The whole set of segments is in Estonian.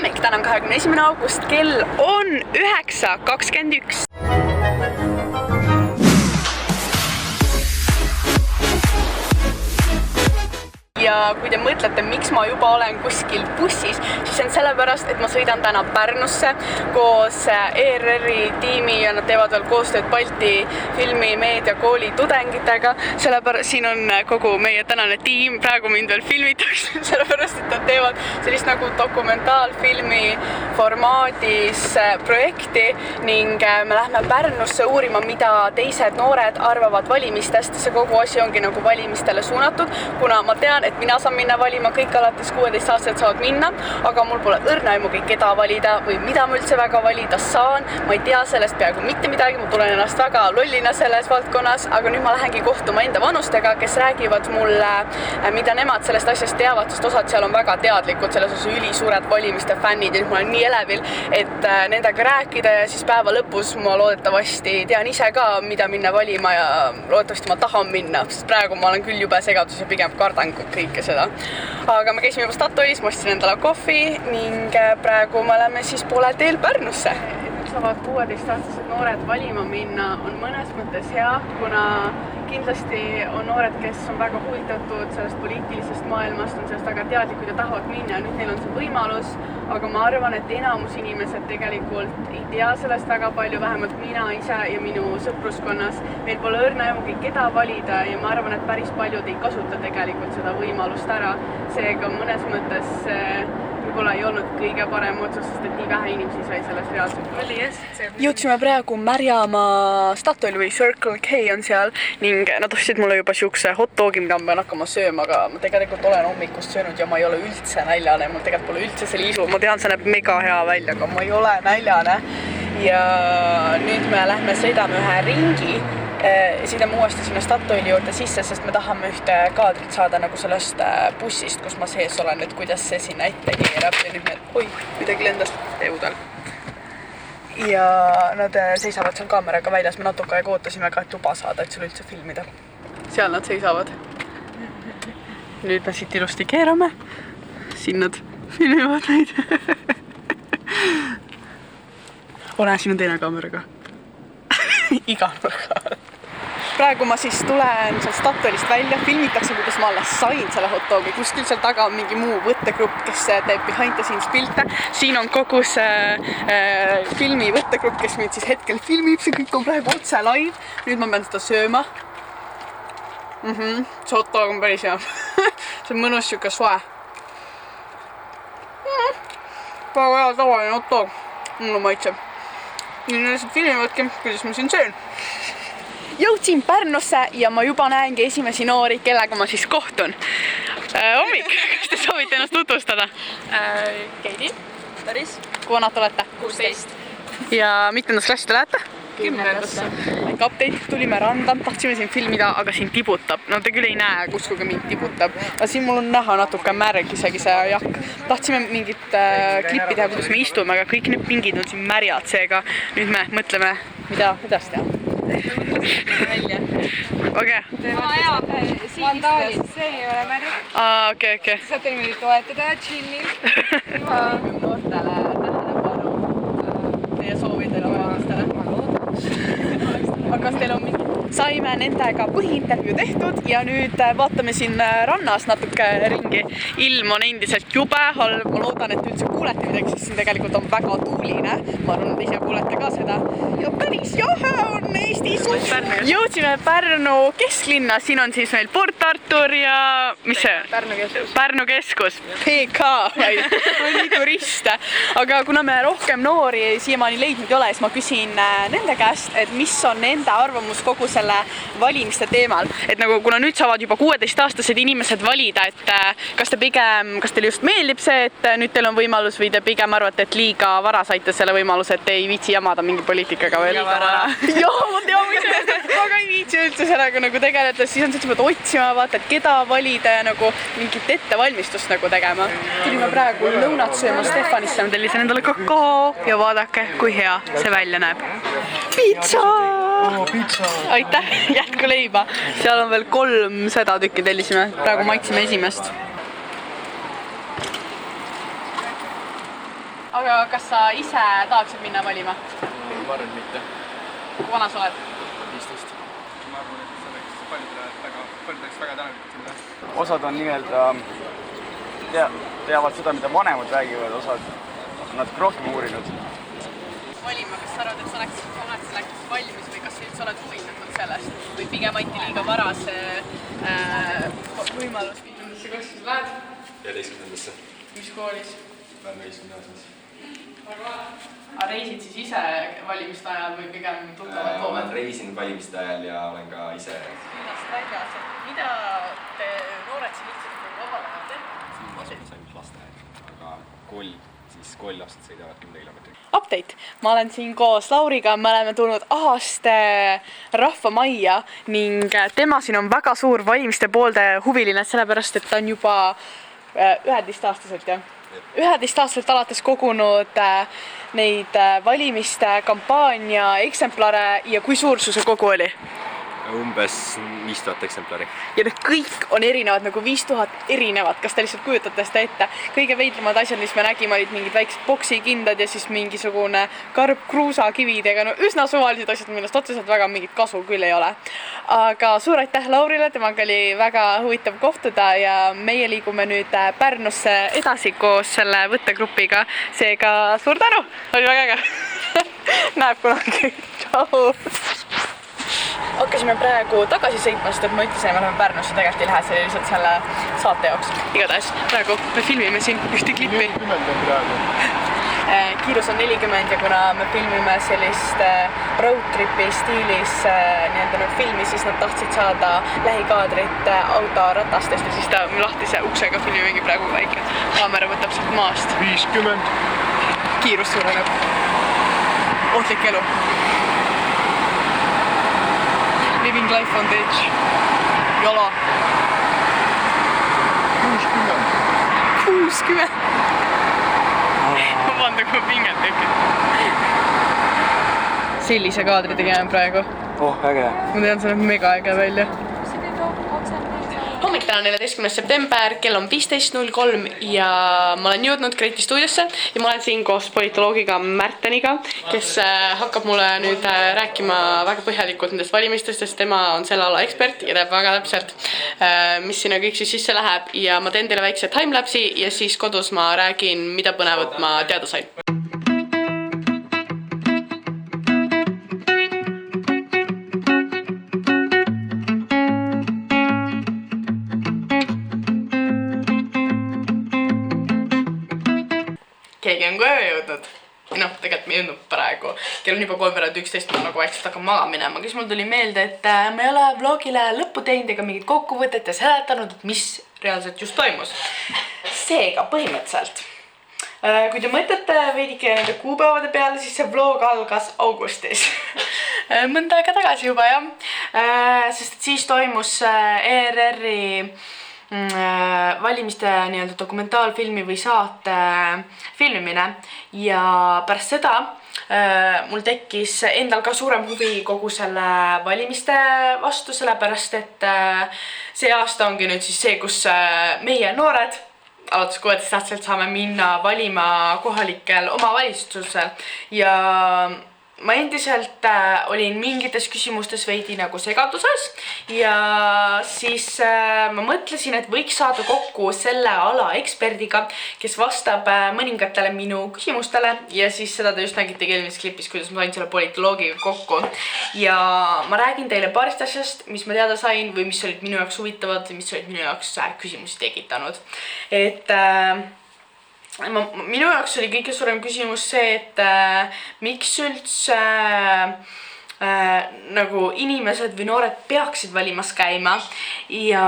hommik, täna on 21. august, kell on 9:21. Ja kui te mõtlete, miks ma juba olen kuskil bussis, siis on sellepärast, et ma sõidan täna Pärnusse koos ERR-i tiimi ja nad teevad veel koostööd Balti filmimeediakooli tudengitega. Sellepärast siin on kogu meie tänane tiim, praegu mind veel filmitakse, sellepärast, et nad teevad sellist nagu dokumentaalfilmi formaadis projekti ning me lähme Pärnusse uurima, mida teised noored arvavad valimistest. See kogu asi ongi nagu valimistele suunatud, kuna ma tean, et mina saan minna valima, kõik alates 16 aastat saavad minna, aga mul pole õrna aimugi, keda valida või mida ma üldse väga valida saan. Ma ei tea sellest peaaegu mitte midagi, ma tulen ennast väga lollina selles valdkonnas, aga nüüd ma lähengi kohtuma enda vanustega, kes räägivad mulle, mida nemad sellest asjast teavad, sest osad seal on väga teadlikud, selles osas ülisuured valimiste fännid ja nüüd ma olen nii elevil, et nendega rääkida ja siis päeva lõpus ma loodetavasti tean ise ka, mida minna valima ja loodetavasti ma tahan minna, sest praegu ma olen küll jube segadus ja pigem kardan kõike seda. Aga me käisime juba Statoilis, ma ostsin endale kohvi ning praegu me oleme siis poolel teel Pärnusse. Nüüd saavad 16-aastased noored valima minna on mõnes mõttes hea, kuna kindlasti on noored, kes on väga huvitatud sellest poliitilisest maailmast, on sellest väga teadlikud ja tahavad minna. Nüüd neil on see võimalus, aga ma arvan, et enamus inimesed tegelikult ei tea sellest väga palju, vähemalt mina ise ja minu sõpruskonnas. Meil pole õrna aimugi, keda valida ja ma arvan, et päris paljud ei kasuta tegelikult seda võimalust ära. Seega mõnes mõttes võib-olla ei olnud kõige parem otsus, sest et nii vähe inimesi sai sellest reaalselt. Jõudsime praegu Märjamaa Statoil või Circle K on seal ning nad ostsid mulle juba siukse hot dogi, mida ma pean hakkama sööma, aga ma tegelikult olen hommikust söönud ja ma ei ole üldse näljane. Mul tegelikult pole üldse selle isu. Ma tean, see näeb mega hea välja, aga ma ei ole näljane. Ja nüüd me lähme sõidame ühe ringi. Sõidame uuesti sinna Statoili juurde sisse, sest me tahame ühte kaadrit saada nagu sellest bussist, kus ma sees olen, et kuidas see sinna ette keerab ja nüüd midagi lendas eudel. Ja nad seisavad seal kaameraga väljas, me natuke aega ootasime ka, et luba saada, et seal üldse filmida. Seal nad seisavad. Nüüd me siit ilusti keerame. Siin nad filmivad neid. Ole, siin on teine kaameraga. Igal nurgal. Praegu ma siis tulen seal Statoilist välja, filmitakse, kuidas ma alles sain selle hot dogi. Kuskil seal taga on mingi muu võttegrupp, kes teeb behind the scenes pilte. Siin on kogu see filmi võttegrupp, kes mind siis hetkel filmib. See kõik on praegu otse live. Nüüd ma pean seda sööma. See hot dog on päris hea. See on mõnus siuke soe. Väga hea tavaline hot dog. Mulle maitseb. Nüüd lihtsalt filmivadki, kuidas ma siin söön. Jõudsin Pärnusse ja ma juba näengi esimesi noori, kellega ma siis kohtun. Hommik, kas te soovite ennast tutvustada? Keidi, Taris. Kui vanad olete? 16. Ja mitmendas klassi te lähete? 10. Kapteid, tulime randa, tahtsime siin filmida, aga siin tibutab. No te küll ei näe, kus kuga mind tibutab. Aga siin mul on näha natuke märg isegi see jakk. Tahtsime mingit klippi teha, kuidas me istume, aga kõik need pingid on siin märjad, seega nüüd me mõtleme, mida edasi teha. Välja. Okei. Vandaalid, see ei ole märg. Okei. Saate niimoodi toetada, chillil. Noortele tähelepanu teie soovidele vajalistele. Aga kas teil on mingi? Saime nendega põhiintervjuu tehtud ja nüüd vaatame siin rannas natuke ringi. Ilm on endiselt jube halb. Ma loodan, et üldse kuulete midagi, sest siin tegelikult on väga tuuline. Ma arvan, et ise kuulete ka seda. Ja päris jahe on Eesti suht. Jõudsime Pärnu kesklinna. Siin on siis meil Port Artur ja mis see? Pärnu keskus. PK. On nii turiste. Aga kuna me rohkem noori siiamaani leidnud ei ole, siis ma küsin nende käest, et mis on nende arvamus kogu selle valimiste teemal. Et nagu kuna nüüd saavad juba 16-aastased inimesed valida, et kas teile just meeldib see, et nüüd teil on võimalus või te pigem arvate, et liiga vara saite selle võimaluse, et ei viitsi jamada mingi poliitikaga veel? Liiga vara. Joo, ma tean, aga ei viitsi üldse sellega nagu tegeleda, siis on see, et otsima vaata, et keda valida ja nagu mingit ettevalmistust nagu tegema. Tulime praegu lõunat sööma Stefanisse, ma tellisin endale kakao ja vaadake, kui hea see välja näeb. Pizza! Aitäh, jätku leiba. Seal on veel 3 seda tükki tellisime. Praegu maitsime esimest. aga kas sa ise tahaksid minna valima? Ma arvan, mitte. Kui vana sa oled? 15. Ma arvan, et see oleks paljudeks väga tänulikud selle. Osad on nii-öelda teavad seda, mida vanemad räägivad, osad on natuke rohkem uurinud. Valima, kas sa arvad, et sa oled selleks valmis või kas sa üldse oled huvitatud sellest või pigem anti liiga varase võimalus millesse klassi sa lähed? 11. Mis koolis? Pärnu 11. Aga reisid siis ise valimiste ajal või pigem tuttavad toovad? Olen reisinud valimiste ajal ja olen ka ise linnast väljas, et mida te noored siin üldse vabal ajal teete? siin asumas ainult lasteaed, aga koolilapsed sõidavad 10 kilomeetrit. Update! Ma olen siin koos Lauriga, me oleme tulnud Ahaste rahvamajja ning tema siin on väga suur valimiste poolde huviline, sellepärast et ta on juba 11-aastaselt, jah? 11-aastaselt alates kogunud neid valimiste kampaania eksemplare ja kui suur su see kogu oli? Umbes 5000 eksemplari. Ja need kõik on erinevad, nagu 5000 erinevad, kas te lihtsalt kujutate seda ette? Kõige veidramad asjad, mis me nägime, olid mingid väiksed boksikindad ja siis mingisugune karp kruusakividega, no üsna suvalised asjad, millest otseselt väga mingit kasu küll ei ole. Aga suur aitäh Laurile, temaga oli väga huvitav kohtuda ja meie liigume nüüd Pärnusse edasi koos selle võttegrupiga. Seega suur tänu, oli väga äge. Näeb kunagi. Tšau! Hakkasime praegu tagasi sõitma, sest et ma ütlesin, et me läheme Pärnusse, tegelikult ei lähe, see oli lihtsalt selle saate jaoks. Igatahes, praegu me filmime siin ühte klippi. 40 on praegu. Kiirus on 40 ja kuna me filmime sellist roadtripi stiilis nii-enda filmi, siis nad tahtsid saada lähikaadrit autoratastest ja siis ta lahtise uksega filmimegi praegu väike. Kaamera võtab sealt maast. 50. Kiirus suureneb. Ohtlik elu. Living life on the edge. Jala. 60. Vabanda, kui pinget tekib. Sellise kaadri tegime praegu. Äge. Ma tean, see näeb mega äge välja. Hommik täna 14. september, kell on 15.03 ja ma olen jõudnud Kreiti stuudiosse ja ma olen siin koos politoloogiga Märteniga, kes hakkab mulle nüüd rääkima väga põhjalikult nendest valimistest, sest tema on selle ala ekspert ja teab väga täpselt, mis sinna kõik siis sisse läheb ja ma teen teile väikse timelapsi ja siis kodus ma räägin, mida põnevat ma teada sain. Keegi on koju jõudnud. Noh, tegelikult me jõudnud praegu. Kell on juba 3:11, ma nagu vaikselt hakkan maga minema. Kes mul tuli meelde, et me ei ole vlogile lõppu teinud ega mingit kokkuvõtet ja seletanud, et mis reaalselt just toimus. Seega põhimõtteliselt. Kui te mõtlete veidike nende kuupäevade peale, siis see vlog algas augustis. Mõnda aega tagasi juba, jah. Sest et siis toimus ERR-i valimiste nii-öelda dokumentaalfilmi või saate filmimine ja pärast seda mul tekkis endal ka suurem huvi kogu selle valimiste vastu, sellepärast et see aasta ongi nüüd siis see, kus meie noored alates 16-aastaselt saame minna valima kohalikel omavalitsusel ja ma endiselt olin mingites küsimustes veidi nagu segaduses ja siis ma mõtlesin, et võiks saada kokku selle ala eksperdiga, kes vastab mõningatele minu küsimustele ja siis seda te just nägite eelmises klipis, kuidas ma sain selle politoloogiga kokku. Ja ma räägin teile paarist asjast, mis ma teada sain või mis olid minu jaoks huvitavad või mis olid minu jaoks küsimusi tekitanud. Et minu jaoks oli kõige suurem küsimus see, et miks üldse nagu inimesed või noored peaksid valimas käima ja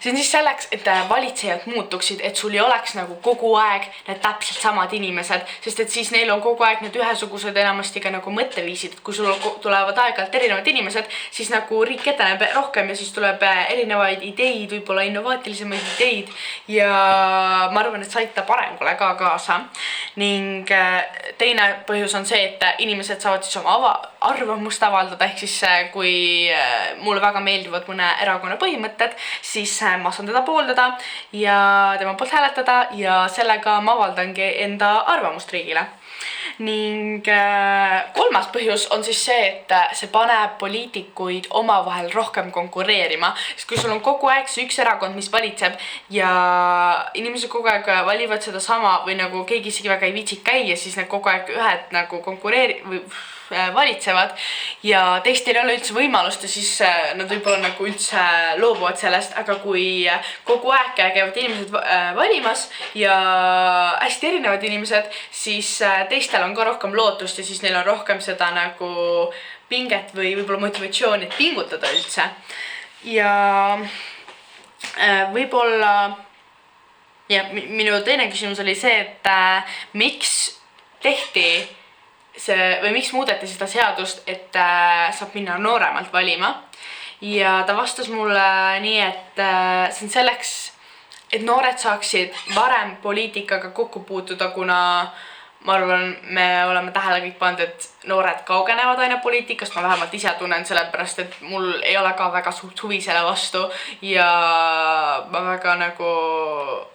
see on siis selleks, et valitsejad muutuksid, et sul ei oleks nagu kogu aeg need täpselt samad inimesed, sest et siis neil on kogu aeg need ühesugused enamasti ka nagu mõtteviisid, et kui sul tulevad aeg-ajalt erinevad inimesed, siis nagu riik edeneb rohkem ja siis tuleb erinevaid ideid, võib-olla innovaatilisemaid ideid ja ma arvan, et see aitab arengule ka kaasa ning teine põhjus on see, et inimesed saavad siis oma arvamust avaldada, ehk siis kui mulle väga meeldivad mõne erakonna põhimõtted, siis ma saan teda pooldada ja tema poolt hääletada ja sellega ma avaldangi enda arvamust riigile. Ning kolmas põhjus on siis see, et see paneb poliitikuid omavahel rohkem konkureerima, sest kui sul on kogu aeg see üks erakond, mis valitseb ja inimesed kogu aeg valivad seda sama või nagu keegi isegi väga ei viitsi käia, siis need kogu aeg ühed nagu valitsevad ja teistel ei ole üldse võimalust ja siis nad võib-olla nagu üldse loobuvad sellest, aga kui kogu aeg käivad inimesed valimas ja hästi erinevad inimesed, siis teistel on ka rohkem lootust ja siis neil on rohkem seda nagu pinget või võib-olla motivatsiooni, et pingutada üldse. Ja võib-olla minu teine küsimus oli see, et miks tehti see või miks muudeti seda seadust, et saab minna nooremalt valima ja ta vastas mulle nii, et see on selleks, et noored saaksid varem poliitikaga kokku puutuda, kuna ma arvan, me oleme tähele kõik pannud, et noored kaugenevad aina poliitikast, ma vähemalt ise tunnen sellepärast, et mul ei ole ka väga suurt huvi selle vastu ja ma väga nagu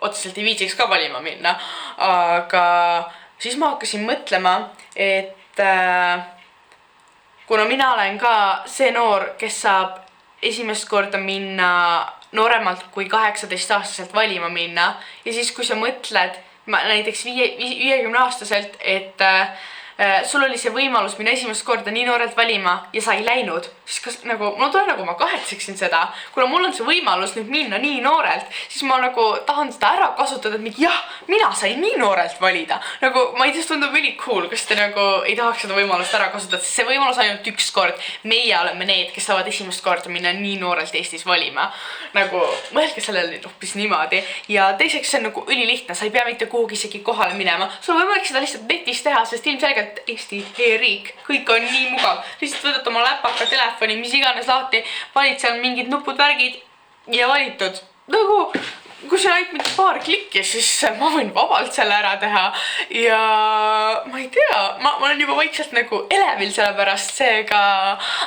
otseselt ei viitsiks ka valima minna, aga siis ma hakkasin mõtlema, et kuna mina olen ka see noor, kes saab esimest korda minna nooremalt kui 18-aastaselt valima minna ja siis kui sa mõtled näiteks 50-aastaselt, et sul oli see võimalus minna esimest korda nii noorelt valima ja sa ei läinud, siis kas nagu, mul tuleb nagu ma kahetseksin seda, kuna mul on see võimalus nüüd minna nii noorelt, siis ma nagu tahan seda ära kasutada, et jah, mina sain nii noorelt valida. Nagu ma ei tea, tundub üli cool, kas te nagu ei tahaks seda võimalust ära kasutada, sest see võimalus ainult üks kord. Meie oleme need, kes saavad esimest korda minna nii noorelt Eestis valima. Nagu mõelge sellele hoopis niimoodi. Ja teiseks see on nagu ülilihtne, sa ei pea mitte kuhugi isegi kohale minema. Sul on võimalik seda lihtsalt netis teha, sest ilmselgelt Eesti e-riik, kõik on nii mugav. Lihtsalt võtad oma läpaka, telefoni, mis iganes lahti, valid seal mingid nupud, värgid ja valitud. Nagu, kui see ainult mitte paar klikki, siis ma võin vabalt selle ära teha. Ja ma ei tea, ma olen juba vaikselt nagu elevil selle pärast, seega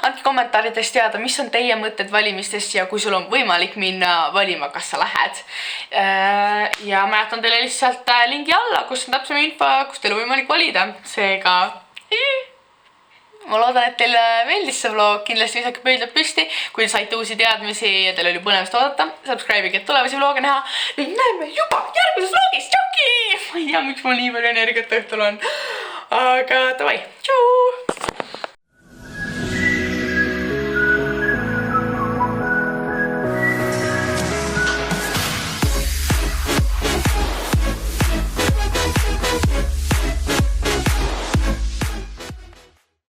andke kommentaaridest teada, mis on teie mõtted valimistest ja kui sul on võimalik minna valima, kas sa lähed. Ja ma jätan teile lihtsalt lingi alla, kus on täpsem info, kus teil on võimalik valida. Seega, ma loodan, et teile meeldis see vlog, kindlasti visake pöidlad püsti, kui saite uusi teadmisi ja teil oli põnevist oodata. Subscribe'ige, et tulevasi vloge näha. Ning näeme juba järgmises vlogis. Tšauki! Ma ei tea, miks mul nii palju energiat õhtul on. Aga davai, tšau!